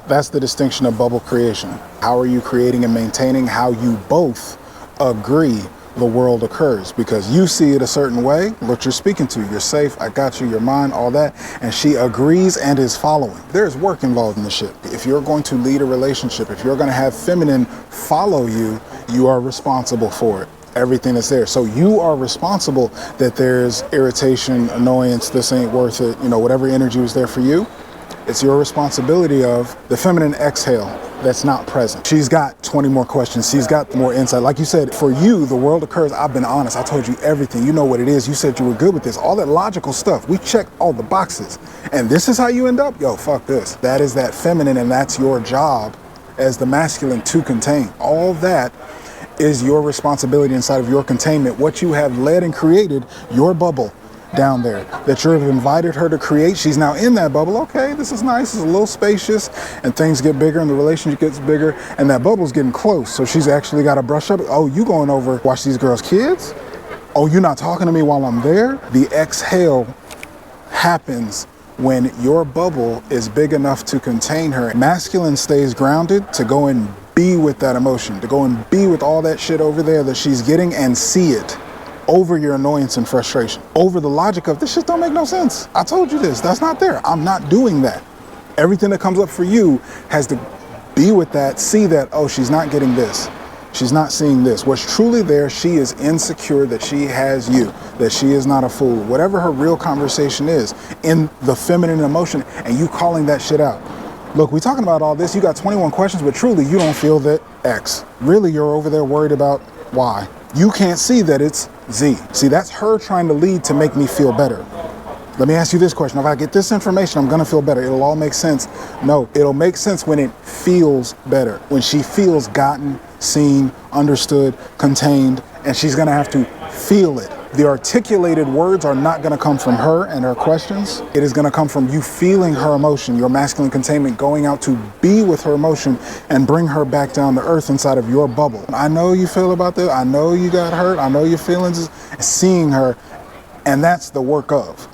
That's the distinction of bubble creation. How are you creating and maintaining? How you both agree the world occurs, because you see it a certain way, what you're speaking to, you're safe, I got you, you're mine, all that, and she agrees and is following. There's work involved in the shit. If you're going to lead a relationship, if you're going to have feminine follow you, you are responsible for it. Everything is there. So you are responsible that there's irritation, annoyance, this ain't worth it, you know, whatever energy was there for you. It's your responsibility of the feminine exhale that's not present. She's got 20 more questions. She's got more insight. Like you said, for you, the world occurs. I've been honest. I told you everything. You know what it is. You said you were good with this. All that logical stuff. We checked all the boxes. And this is how you end up? Yo, fuck this. That is that feminine, and that's your job as the masculine to contain. All that is your responsibility inside of your containment. What you have led and created, your bubble down there that you've invited her to create. She's now in that bubble. Okay, this is nice, it's a little spacious, and things get bigger and the relationship gets bigger and that bubble's getting close. So she's actually got to brush up. Oh, you going over watch these girls' kids? Oh, you're not talking to me while I'm there? The exhale happens when your bubble is big enough to contain her. Masculine stays grounded to go and be with that emotion, to go and be with all that shit over there that she's getting and see it over your annoyance and frustration, over the logic of this shit don't make no sense. I told you this, that's not there. I'm not doing that. Everything that comes up for you has to be with that, see that, oh, she's not getting this. She's not seeing this. What's truly there, she is insecure that she has you, that she is not a fool. Whatever her real conversation is in the feminine emotion, and you calling that shit out. Look, we talking about all this, you got 21 questions, but truly you don't feel that X. Really, you're over there worried about Y. You can't see that it's Z. See, that's her trying to lead to make me feel better. Let me ask you this question. If I get this information, I'm gonna feel better. It'll all make sense. No, it'll make sense when it feels better. When she feels gotten, seen, understood, contained, and she's gonna have to feel it. The articulated words are not gonna come from her and her questions. It is gonna come from you feeling her emotion, your masculine containment, going out to be with her emotion and bring her back down to earth inside of your bubble. I know you feel about this. I know you got hurt. I know your feelings, seeing her, and that's the work of.